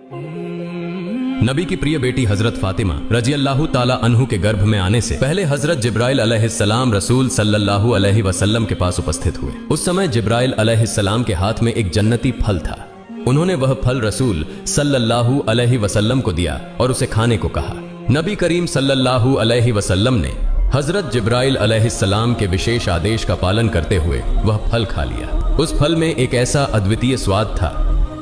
नबी की प्रिय बेटी हजरत फातिमा रजी अल्लाह ताला अन्हु के गर्भ में आने से पहले हजरत जिब्राइल अलैहिस्सलाम रसूल सल्लल्लाहु अलैहि वसल्लम के पास उपस्थित हुए। उस समय जिब्राइल अलैहिस्सलाम के हाथ में एक जन्नती फल था। उन्होंने वह फल रसूल सल्लल्लाहु अलैहि वसल्लम को दिया और उसे खाने को कहा। नबी करीम सल्लल्लाहु अलैहि वसल्लम ने हजरत जिब्राइल अलैहिस्सलाम के विशेष आदेश का पालन करते हुए वह फल खा लिया। उस फल में एक ऐसा अद्वितीय स्वाद था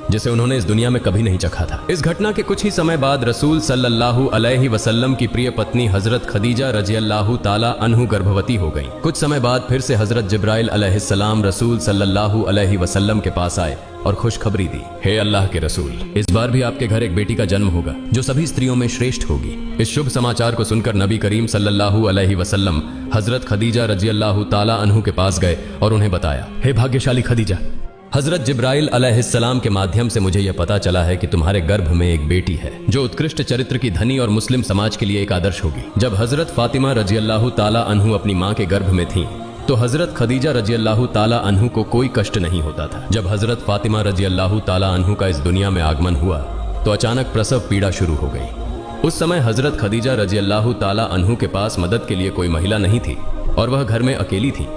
जिसे उन्होंने इस दुनिया में कभी नहीं चखा था। इस घटना के कुछ ही समय बाद रसूल सल्लल्लाहु अलैहि वसल्लम की प्रिय पत्नी हजरत खदीजा रजी अल्लाह ताला अन्हु गर्भवती हो गई। कुछ समय बाद फिर से हजरत जिब्राइल अलैहिस्सलाम रसूल सल्लल्लाहु अलैहि वसल्लम के पास आए और खुशखबरी दी, हे अल्लाह के रसूल, इस बार भी आपके घर एक बेटी का जन्म होगा जो सभी स्त्रियों में श्रेष्ठ होगी। इस शुभ समाचार को सुनकर नबी करीम सल्लल्लाहु अलैहि वसल्लम हजरत खदीजा रजी अल्लाह ताला अन्हु के पास गए और उन्हें बताया, हे भाग्यशाली खदीजा, हजरत जिब्राइल अलैहिस्सलाम के माध्यम से मुझे यह पता चला है कि तुम्हारे गर्भ में एक बेटी है जो उत्कृष्ट चरित्र की धनी और मुस्लिम समाज के लिए एक आदर्श होगी। जब हजरत फातिमा रजी अल्लाह ताला अन्हु अपनी माँ के गर्भ में थीं, तो हजरत खदीजा रजी अल्लाह ताला अन्हु को कोई कष्ट नहीं होता था। जब हजरत फातिमा रजी अल्लाह ताला अन्हु का इस दुनिया में आगमन हुआ तो अचानक प्रसव पीड़ा शुरू हो गई। उस समय हजरत खदीजा रजी अल्लाह ताला अन्हु के पास मदद के लिए कोई महिला नहीं थी और वह घर में अकेली थी।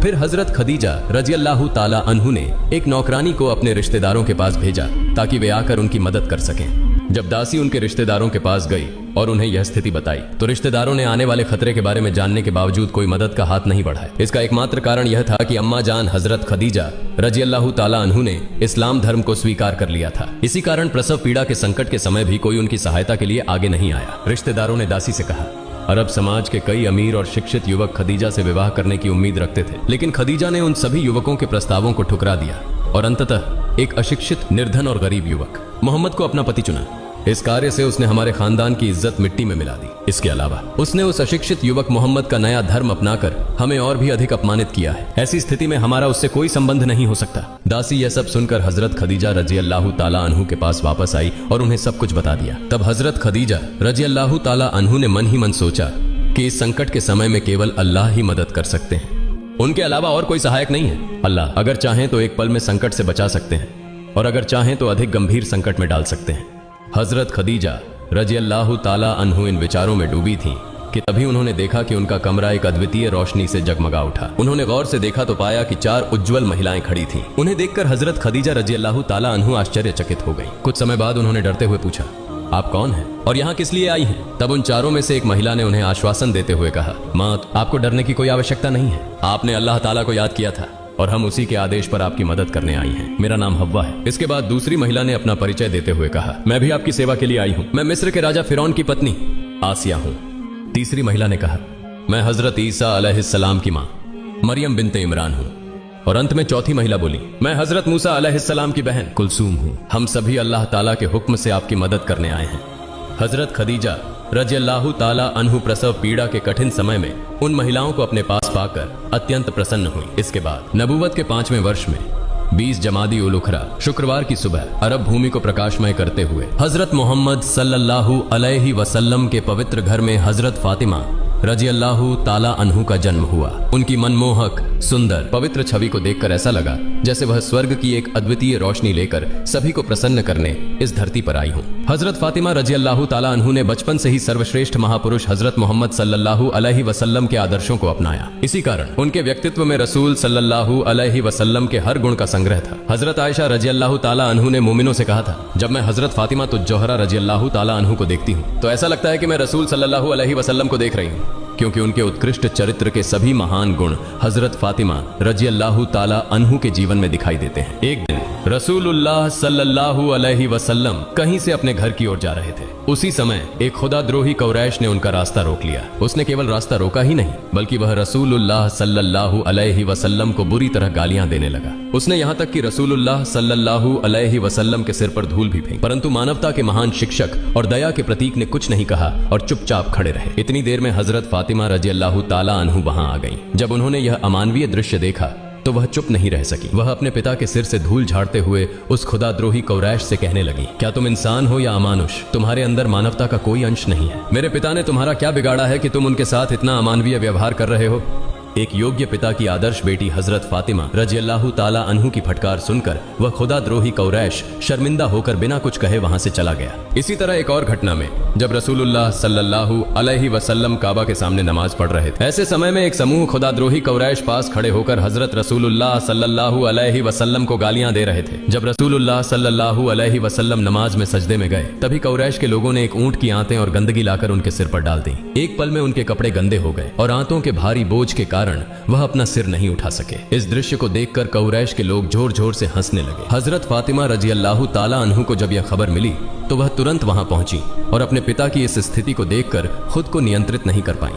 फिर हजरत खदीजा रजी अल्लाह ताला अन्हु ने एक नौकरानी को अपने रिश्तेदारों के पास भेजा ताकि वे आकर उनकी मदद कर सकें। जब दासी उनके रिश्तेदारों के पास गई और उन्हें यह स्थिति बताई तो रिश्तेदारों ने आने वाले खतरे के बारे में जानने के बावजूद कोई मदद का हाथ नहीं बढ़ाया। इसका एकमात्र कारण यह था कि अम्मा जान हजरत खदीजा रजी अल्लाह ताला अन्हु ने इस्लाम धर्म को स्वीकार कर लिया था। इसी कारण प्रसव पीड़ा के संकट के समय भी कोई उनकी सहायता के लिए आगे नहीं आया। रिश्तेदारों ने दासी से कहा, अरब समाज के कई अमीर और शिक्षित युवक खदीजा से विवाह करने की उम्मीद रखते थे, लेकिन खदीजा ने उन सभी युवकों के प्रस्तावों को ठुकरा दिया और अंततः एक अशिक्षित, निर्धन और गरीब युवक मोहम्मद को अपना पति चुना। इस कार्य से उसने हमारे खानदान की इज्जत मिट्टी में मिला दी। इसके अलावा उसने उस अशिक्षित युवक मोहम्मद का नया धर्म अपनाकर हमें और भी अधिक अपमानित किया है। ऐसी स्थिति में हमारा उससे कोई संबंध नहीं हो सकता। दासी यह सब सुनकर हजरत खदीजा रजी अल्लाह ताला अन्हु के पास वापस आई और उन्हें सब कुछ बता दिया। तब हजरत खदीजा रजी अल्लाह ताला अन्हु ने मन ही मन सोचा कि इस संकट के समय में केवल अल्लाह ही मदद कर सकते हैं, उनके अलावा और कोई सहायक नहीं है। अल्लाह अगर चाहें तो एक पल में संकट से बचा सकते हैं और अगर चाहें तो अधिक गंभीर संकट में डाल सकते हैं। हजरत खदीजा रजी अल्लाह ताला अन्हु इन विचारों में डूबी थीं कि तभी उन्होंने देखा कि उनका कमरा एक अद्वितीय रोशनी से जगमगा उठा। उन्होंने गौर से देखा तो पाया कि 4 उज्जवल महिलाएं खड़ी थीं। उन्हें देखकर हजरत खदीजा रजी अल्लाह ताला अन्हु आश्चर्यचकित हो गई। कुछ समय बाद उन्होंने डरते हुए पूछा, आप कौन हैं और यहाँ किस लिए आई हैं? तब उन चारों में से एक महिला ने उन्हें आश्वासन देते हुए कहा, माँ, आपको डरने की कोई आवश्यकता नहीं है। आपने अल्लाह ताला को याद किया था और हम उसी के आदेश पर आपकी मदद करने आई हैं। मेरा नाम हव्वा है। इसके बाद दूसरी महिला ने अपना परिचय देते हुए कहा, मैं भी आपकी सेवा के लिए आई हूँ। मैं मिस्र के राजा फिरौन की पत्नी आसिया हूँ। तीसरी महिला ने कहा, मैं हजरत ईसा अलैहिस्सलाम की माँ मरियम बिन्ते इमरान हूँ। और अंत में चौथी महिला बोली, मैं हजरत मूसा अलैहिस्सलाम की बहन कुलसूम हूँ। हम सभी अल्लाह ताला के हुक्म से आपकी मदद करने आए हैं। हजरत खदीजा रजी अल्लाह ताला अन्हु प्रसव पीड़ा के कठिन समय में उन महिलाओं को अपने पास पाकर अत्यंत प्रसन्न हुई। इसके बाद नबूवत के 5वें वर्ष में 20 जमादी उल उखरा शुक्रवार की सुबह अरब भूमि को प्रकाशमय करते हुए हजरत मोहम्मद सल्लल्लाहु अलैहि वसल्लम के पवित्र घर में हजरत फातिमा रजी अल्लाह ताला अन्हु का जन्म हुआ। उनकी मनमोहक, सुंदर, पवित्र छवि को देखकर ऐसा लगा जैसे वह स्वर्ग की एक अद्वितीय रोशनी लेकर सभी को प्रसन्न करने इस धरती पर आई हूँ। हजरत फातिमा रजी अल्लाह ताला अन्हु ने बचपन से ही सर्वश्रेष्ठ महापुरुष हजरत मोहम्मद सल्लल्लाहु अलैहि वसल्लम के आदर्शों को अपनाया। इसी कारण उनके व्यक्तित्व में रसूल सल्लल्लाहु अलैहि वसल्लम के हर गुण का संग्रह था। हजरत आयशा रजी अल्लाह ताला अन्हु ने मोमिनों से कहा था, जब मैं हजरत फातिमा तो जोहरा रजी अल्लाह ताला अन्हु को देखती हूँ तो ऐसा लगता है कि मैं रसूल सल्लल्लाहु अलैहि वसल्लम को देख रही हूँ, क्योंकि उनके उत्कृष्ट चरित्र के सभी महान गुण हजरत फातिमा रजी अल्लाह ताला अन्हु के जीवन में दिखाई देते हैं। एक दिन रसूलुल्लाह सल्लल्लाहु अलैहि वसल्लम कहीं से अपने घर की ओर जा रहे थे। उसी समय एक खुदाद्रोही कुरैश ने उनका रास्ता रोक लिया। उसने केवल रास्ता रोका ही नहीं बल्कि वह रसूलुल्लाह सल्लल्लाहु अलैहि वसल्लम को बुरी तरह गालियां देने लगा। उसने यहाँ तक कि रसूलुल्लाह सल्लल्लाहु अलैहि वसल्लम के सिर पर धूल भी फेंकी, परंतु मानवता के महान शिक्षक और दया के प्रतीक ने कुछ नहीं कहा और चुपचाप खड़े रहे। इतनी देर में हजरत फातिमा रजी अल्लाह ताला अन्हु वहां आ गई। जब उन्होंने यह अमानवीय दृश्य देखा तो वह चुप नहीं रह सकी। वह अपने पिता के सिर से धूल झाड़ते हुए उस खुदाद्रोही कुरैश से कहने लगी, क्या तुम इंसान हो या अमानुष? तुम्हारे अंदर मानवता का कोई अंश नहीं है। मेरे पिता ने तुम्हारा क्या बिगाड़ा है कि तुम उनके साथ इतना अमानवीय व्यवहार कर रहे हो? एक योग्य पिता की आदर्श बेटी हजरत फातिमा रजी अल्लाह ताला अन्हु की फटकार सुनकर वह खुदाद्रोही कुरैश शर्मिंदा होकर बिना कुछ कहे वहां से चला गया। इसी तरह एक और घटना में जब रसूलुल्लाह सल्लल्लाहु अलैहि वसल्लम काबा के सामने नमाज पढ़ रहे थे, ऐसे समय में एक समूह खुदाद्रोही कुरैश पास खड़े होकर हजरत रसूलुल्लाह सल्लल्लाहु अलैहि वसल्लम को गालियां दे रहे थे। जब रसूलुल्लाह सल्लल्लाहु अलैहि वसल्लम नमाज में सजदे में गए, तभी कुरैश के लोगों ने एक ऊंट की आंतें और गंदगी लाकर उनके सिर पर डाल दी। एक पल में उनके कपड़े गंदे हो गए और आंतों के भारी बोझ के कारण वह अपना सिर नहीं उठा सके। इस दृश्य को देखकर कुरैश के लोग जोर जोर से हंसने लगे। हजरत फातिमा रजी अल्लाह ताला अन्हु को जब यह खबर मिली तो वह तुरंत वहां पहुंची और अपने पिता की इस स्थिति को देखकर खुद को नियंत्रित नहीं कर पाई।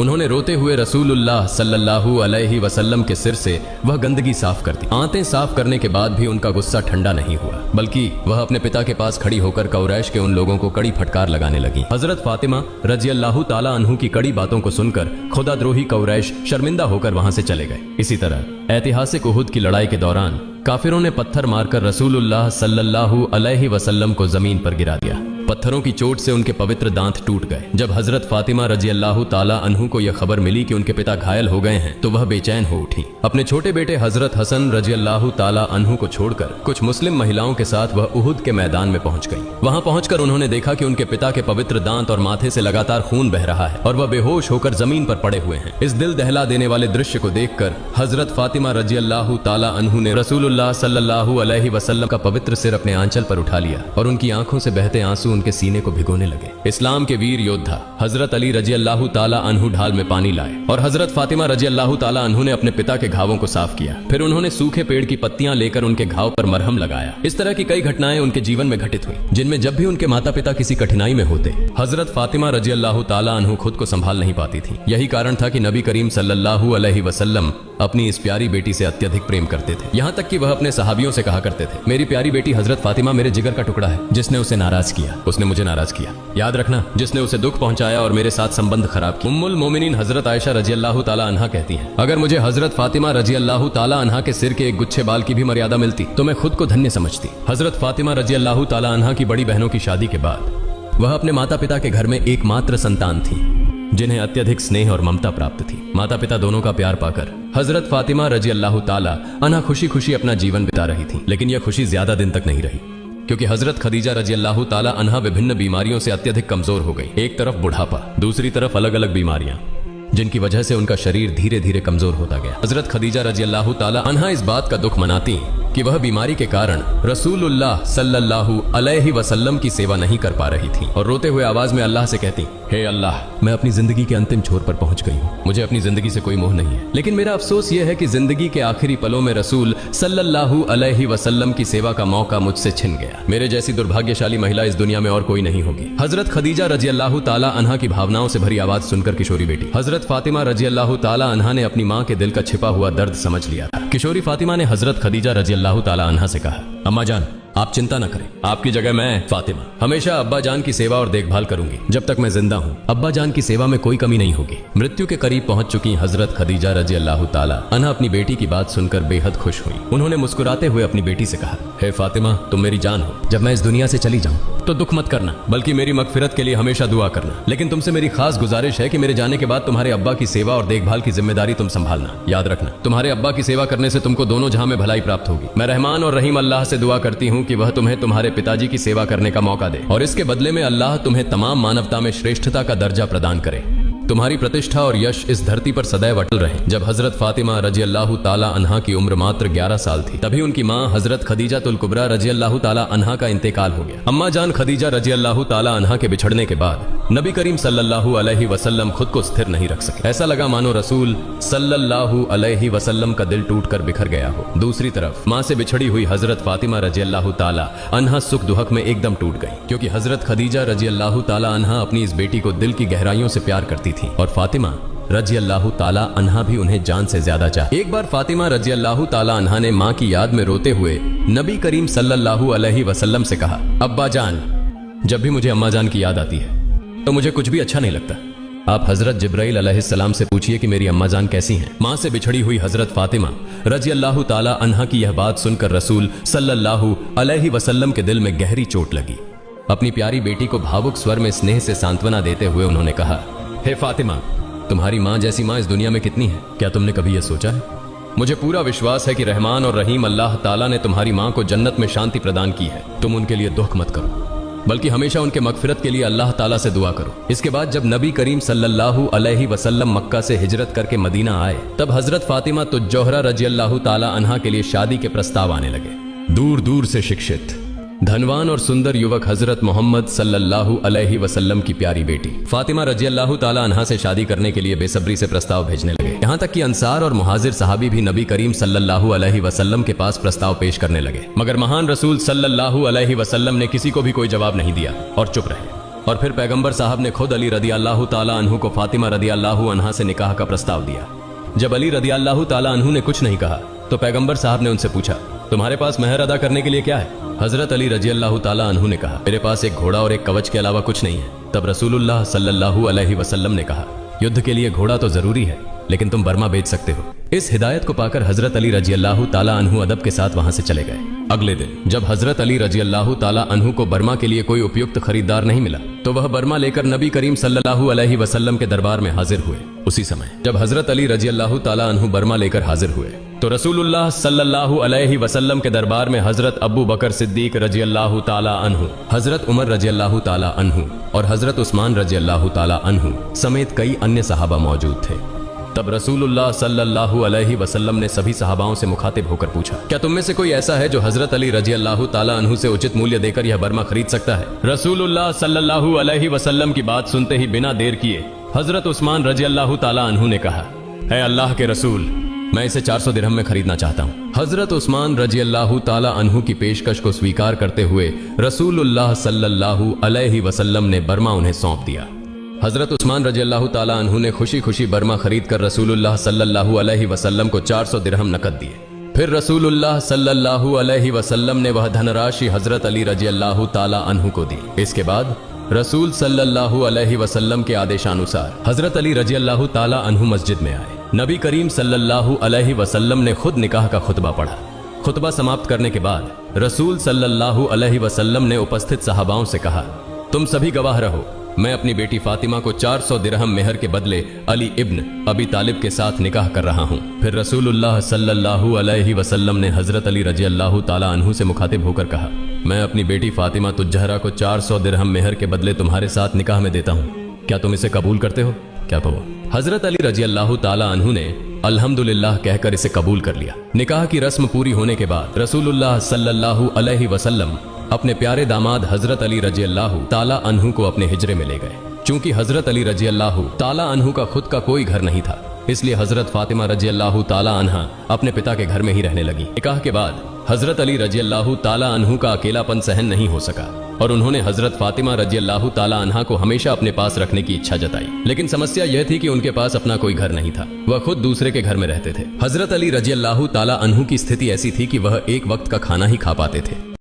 उन्होंने रोते हुए रसूलुल्लाह सल्लल्लाहु अलैहि वसल्लम के सिर से वह गंदगी साफ कर दी। आंतें साफ करने के बाद भी उनका गुस्सा ठंडा नहीं हुआ, बल्कि वह अपने पिता के पास खड़ी होकर कुरैश के उन लोगों को कड़ी फटकार लगाने लगी। हजरत फातिमा रजी अल्लाह ताला अन्हु की कड़ी बातों को सुनकर खुदाद्रोही कुरैश शर्मिंदा होकर वहां से चले गए। इसी तरह ऐतिहासिक उहुद की लड़ाई के दौरान काफिरों ने पत्थर मारकर रसूलुल्लाह सल्लल्लाहु अलैहि वसल्लम को जमीन पर गिरा दिया। पत्थरों की चोट से उनके पवित्र दांत टूट गए। जब हजरत फातिमा रजी अल्लाह ताला अन्हु को यह खबर मिली कि उनके पिता घायल हो गए हैं, तो वह बेचैन हो उठी। अपने छोटे बेटे हजरत हसन रजी अल्लाह ताला अन्हु को छोड़कर कुछ मुस्लिम महिलाओं के साथ वह उहुद के मैदान में पहुंच गई। वहां पहुंचकर उन्होंने देखा कि उनके पिता के पवित्र दांत और माथे से लगातार खून बह रहा है और वह बेहोश होकर जमीन पर पड़े हुए हैं। इस दिल दहला देने वाले दृश्य को देखकर हजरत फातिमा रजी अल्लाह ताला अन्हु ने रसूलुल्लाह सल्लल्लाहु अलैहि वसल्लम का पवित्र सिर अपने आंचल पर उठा लिया और उनकी आंखों से बहते आंसू उनके सीने को भिगोने लगे। इस्लाम के वीर योद्धा हजरत अली रजी अल्लाह ताला अन्हु ढाल में पानी लाए और हजरत फातिमा रजी अल्लाह ताला अन्हु ने अपने पिता के घावों को साफ किया। फिर उन्होंने सूखे पेड़ की पत्तियां लेकर उनके घाव पर मरहम लगाया। इस तरह की कई घटनाएं उनके जीवन में घटित हुई, जिनमें जब भी उनके माता पिता किसी कठिनाई में होते, हजरत फातिमा रजी अल्लाह ताला अन्हु खुद को संभाल नहीं पाती थी। यही कारण था कि नबी करीम सल्लल्लाहु अलैहि वसल्लम अपनी इस प्यारी बेटी से अत्यधिक प्रेम करते थे। यहाँ तक कि वह अपने सहाबियों से कहा करते थे, मेरी प्यारी बेटी हजरत फातिमा मेरे जिगर का टुकड़ा है। जिसने उसे नाराज किया उसने मुझे नाराज किया। याद रखना, जिसने उसे दुख पहुंचाया और मेरे साथ संबंध खराब किया। उम्मुल मोमिनीन हजरत आयशा रजी अल्लाह ताला अन्हा कहती हैं, अगर मुझे हजरत फातिमा रजी अल्लाह ताला अन्हा के सिर के एक गुच्छे बाल की भी मर्यादा मिलती तो मैं खुद को धन्य समझती। हजरत फातिमा रजी अल्लाह ताला अन्हा की बड़ी बहनों की शादी के बाद वह अपने माता पिता के घर में एकमात्र संतान थी, जिन्हें अत्यधिक स्नेह और ममता प्राप्त थी। माता पिता दोनों का प्यार पाकर हजरत फातिमा रजी अल्लाह ताला अन्हा खुशी खुशी अपना जीवन बिता रही थी। लेकिन यह खुशी ज्यादा दिन तक नहीं रही, क्योंकि हजरत खदीजा रजी अल्लाह ताला अन्हा विभिन्न बीमारियों से अत्यधिक कमजोर हो गई। एक तरफ बुढ़ापा, दूसरी तरफ अलग अलग बीमारियां, जिनकी वजह से उनका शरीर धीरे धीरे कमजोर होता गया। हजरत खदीजा रजी अल्लाह ताला अन्हा इस बात का दुख मनाती कि वह बीमारी के कारण रसूलुल्लाह सल्लल्लाहु अलैहि वसल्लम की सेवा नहीं कर पा रही थी और रोते हुए आवाज में अल्लाह से कहती, हे अल्लाह, मैं अपनी जिंदगी के अंतिम छोर पर पहुंच गई हूँ। मुझे अपनी जिंदगी से कोई मोह नहीं है, लेकिन मेरा अफसोस यह है कि जिंदगी के आखिरी पलों में रसूल सल्लल्लाहु अलैहि वसल्लम की सेवा का मौका मुझसे छिन गया। मेरे जैसी दुर्भाग्यशाली महिला इस दुनिया में और कोई नहीं होगी। हजरत खदीजा रजी अल्लाह ताला अन्हा की भावनाओं से भरी आवाज सुनकर किशोरी बेटी हजरत फातिमा रजी अल्लाह ताला अन्हा ने अपनी माँ के दिल का छिपा हुआ दर्द समझ लिया था। किशोरी फातिमा ने हजरत खदीजा रजी अल्लाह ताला अन्हा से कहा, अम्मा जान, आप चिंता न करें, आपकी जगह मैं फातिमा हमेशा अब्बा जान की सेवा और देखभाल करूंगी। जब तक मैं जिंदा हूँ अब्बा जान की सेवा में कोई कमी नहीं होगी। मृत्यु के करीब पहुंच चुकी हजरत खदीजा रजी अल्लाह ताला अन्हा अपनी बेटी की बात सुनकर बेहद खुश हुई। उन्होंने मुस्कुराते हुए अपनी बेटी से कहा, हे फातिमा, तुम मेरी जान हो। जब मैं इस दुनिया से चली जाऊं तो दुख मत करना, बल्कि मेरी मगफिरत के लिए हमेशा दुआ करना। लेकिन तुमसे मेरी खास गुजारिश है कि मेरे जाने के बाद तुम्हारे अब्बा की सेवा और देखभाल की जिम्मेदारी तुम संभालना। याद रखना, तुम्हारे अब्बा की सेवा करने से तुमको दोनों जहां में भलाई प्राप्त होगी। मैं रहमान और रहीम अल्लाह से दुआ करती हूँ कि वह तुम्हें तुम्हारे पिताजी की सेवा करने का मौका दे और इसके बदले में अल्लाह तुम्हें तमाम मानवता में श्रेष्ठता का दर्जा प्रदान करे। तुम्हारी प्रतिष्ठा और यश इस धरती पर सदैव अटल रहे। जब हजरत फातिमा रजी अल्लाह ताला अन्हा की उम्र मात्र 11 साल थी, तभी उनकी मां हजरत खदीजा तुल कुबरा रजी अल्लाह ताला अन्हा का इंतकाल हो गया। अम्मा जान खदीजा रजी अल्लाह ताला अन्हा के बिछड़ने के बाद नबी करीम सल्लल्लाहु अलैहि वसल्लम खुद को स्थिर नहीं रख सके। ऐसा लगा मानो रसूल सल्लल्लाहु अलैहि वसल्लम का दिल टूटकर बिखर गया हो। दूसरी तरफ मां से बिछड़ी हुई हजरत फातिमा रजी अल्लाह ताला अन्हा सुख दुहक में एकदम टूट गई, क्योंकि हजरत खदीजा रजी अल्लाह ताला अन्हा अपनी इस बेटी को दिल की गहराइयों से प्यार करती थी और फातिमा रजी अल्लाह ताला अन्हा भी उन्हें जान से ज्यादा चाहे। एक बार फातिमा रजी अल्लाह ताला अन्हा ने मां की याद में रोते हुए नबी करीम सल्लल्लाहु अलैहि वसल्लम से कहा, अब्बा जान, जब भी मुझे अम्मा जान की याद आती है तो मुझे कुछ भी अच्छा नहीं लगता। आप हजरत जिब्राइल अलैहिस्सलाम से पूछिए कि मेरी अम्मा जान कैसी हैं। मां से बिछड़ी हुई हजरत फातिमा रजी अल्लाह ताला अन्हा की यह बात सुनकर रसूल सल्लल्लाहु अलैहि वसल्लम के दिल में गहरी चोट लगी। अपनी प्यारी बेटी को भावुक स्वर में स्नेह से सांत्वना देते हुए उन्होंने कहा, हे फातिमा, तुम्हारी माँ जैसी माँ इस दुनिया में कितनी है? क्या तुमने कभी यह सोचा है? मुझे पूरा विश्वास है कि रहमान और रहीम अल्लाह ताला ने तुम्हारी माँ को जन्नत में शांति प्रदान की है। तुम उनके लिए दुख मत करो, बल्कि हमेशा उनके मगफिरत के लिए अल्लाह ताला से दुआ करो। इसके बाद जब नबी करीम सल्लल्लाहु अलैहि वसल्लम मक्का से हिजरत करके मदीना आए, तब हजरत फातिमा तुज्जोहरा रज़ियल्लाहु ताला अन्हा के लिए शादी के प्रस्ताव आने लगे। दूर दूर से शिक्षित, धनवान और सुंदर युवक हजरत मोहम्मद सल्लल्लाहु अलैहि वसल्लम की प्यारी बेटी फातिमा रज़ियल्लाहु ताला अन्हा से शादी करने के लिए बेसब्री से प्रस्ताव भेजने लगे। यहाँ तक कि अंसार और मुहाजिर सहाबी भी नबी करीम सल्लल्लाहु अलैहि वसल्लम के पास प्रस्ताव पेश करने लगे, मगर महान रसूल सल्लल्लाहु अलैहि वसल्लम ने किसी को भी कोई जवाब नहीं दिया और चुप रहे। और फिर पैगंबर साहब ने खुद अली रज़ियल्लाहु ताला अन्हु को फातिमा रज़ियल्लाहु अन्हा से निकाह का प्रस्ताव दिया। जब अली रज़ियल्लाहु ताला अन्हु ने कुछ नहीं कहा तो पैगंबर साहब ने उनसे पूछा, तुम्हारे पास मेहर अदा करने के लिए क्या है? हजरत अली रज़ियल्लाहु ताला अन्हु ने कहा, मेरे पास एक घोड़ा और एक कवच के अलावा कुछ नहीं है। तब रसूलुल्लाह सल्लल्लाहु अलैहि वसल्लम ने कहा, युद्ध के लिए घोड़ा तो जरूरी है, लेकिन तुम बर्मा बेच सकते हो। इस हिदायत को पाकर हजरत अली रज़ियल्लाहु ताला अन्हु अदब के साथ वहां से चले गए। अगले दिन जब हजरत अली रज़ियल्लाहु ताला अन्हु को बर्मा के लिए कोई उपयुक्त खरीदार नहीं मिला, तो वह बर्मा लेकर नबी करीम सल्लल्लाहु अलैहि वसल्लम के दरबार में हाजिर हुए। उसी समय जब हजरत अली रज़ियल्लाहु ताला अन्हु बर्मा लेकर हाजिर हुए, तो रसूलुल्लाह सल्लल्लाहु अलैहि वसल्लम के दरबार में हजरत अबू बकर सिद्दीक रज़ियल्लाहु ताला अन्हु, हजरत उमर रज़ियल्लाहु ताला अन्हु और हजरत उस्मान रज़ियल्लाहु ताला अन्हु समेत कई अन्य सहाबा मौजूद थे। तब रसूलुल्लाह सल्लल्लाहु अलैहि वसल्लम ने सभी सहाबाओं से मुखातिब होकर पूछा, क्या तुम में से कोई ऐसा है जो हजरत अली रज़ियल्लाहु ताला अन्हु से उचित मूल्य देकर यह बर्मा खरीद सकता है? रसूलुल्लाह सल्लल्लाहु अलैहि वसल्लम की बात सुनते ही बिना देर किए हजरत उस्मान रज़ियल्लाहु ताला अन्हु ने कहा, है अल्लाह के रसूल, मैं इसे 400 दिरहम में खरीदना चाहता हूँ। हजरत उस्मान रज़ियल्लाहु ताला अन्हु की पेशकश को स्वीकार करते हुए रसूलुल्लाह सल्लल्लाहु अलैहि वसल्लम ने बर्मा उन्हें सौंप दिया। हजरत उस्मान रज़ियल्लाहु ताला अन्हु ने खुशी खुशी बर्मा खरीद कर रसूलुल्लाह सल्लल्लाहु अलैहि वसल्लम को 400 दिरहम नकद दिए। फिर रसूलुल्लाह सल्लल्लाहु अलैहि वसल्लम ने वह धनराशि हजरत अली रज़ियल्लाहु ताला अन्हु को दी। इसके बाद रसूल सल्लल्लाहु अलैहि वसल्लम के आदेशानुसार हजरत अली रज़ियल्लाहु ताला अन्हु मस्जिद में आए। नबी करीम सल्लल्लाहु अलैहि वसल्लम ने खुद निकाह का खुतबा पढ़ा। खुतबा समाप्त करने के बाद रसूल सल्लल्लाहु अलैहि वसल्लम ने उपस्थित सहाबाओं से कहा, तुम सभी गवाह रहो, मैं अपनी बेटी फातिमा को 400 दिरहम मेहर के बदले अली इब्न अबी तालिब के साथ निकाह कर रहा हूँ। फिर रसूलुल्लाह सल्लल्लाहु अलैहि वसल्लम ने हजरत अली रज़ियल्लाहु ताला अन्हु से मुखातिब होकर कहा, मैं अपनी बेटी फातिमा तुज्जहरा को 400 दिरहम मेहर के बदले तुम्हारे साथ निकाह में देता हूँ, क्या तुम इसे कबूल करते हो? क्या कहो? हजरत अली रज़ियल्लाहु ताला अन्हु ने अल्हम्दुलिल्लाह कहकर इसे कबूल कर लिया। निकाह की रस्म पूरी होने के बाद रसूलुल्लाह सल्लल्लाहु अलैहि वसल्लम अपने प्यारे दामाद हजरत अली रज़ियल्लाहु ताला अन्हु को अपने हिजरे में ले गए। चूंकि हजरत अली रज़ियल्लाहु ताला अन्हु का खुद का कोई घर नहीं था, इसलिए हजरत फातिमा रज़ियल्लाहु ताला अन्हा अपने पिता के घर में ही रहने लगी। निकाह के बाद हजरत अली रज़ियल्लाहु ताला अन्हु का अकेलापन सहन नहीं हो सका और उन्होंने हजरत फातिमा रज़ियल्लाहु ताला अन्हा को हमेशा अपने पास रखने की इच्छा जताई। लेकिन समस्या यह थी कि उनके पास अपना कोई घर नहीं था, वह खुद दूसरे के घर में रहते थे। हजरत अली रज़ियल्लाहु ताला अन्हु की स्थिति ऐसी थी कि वह एक वक्त का खाना ही खा पाते थे।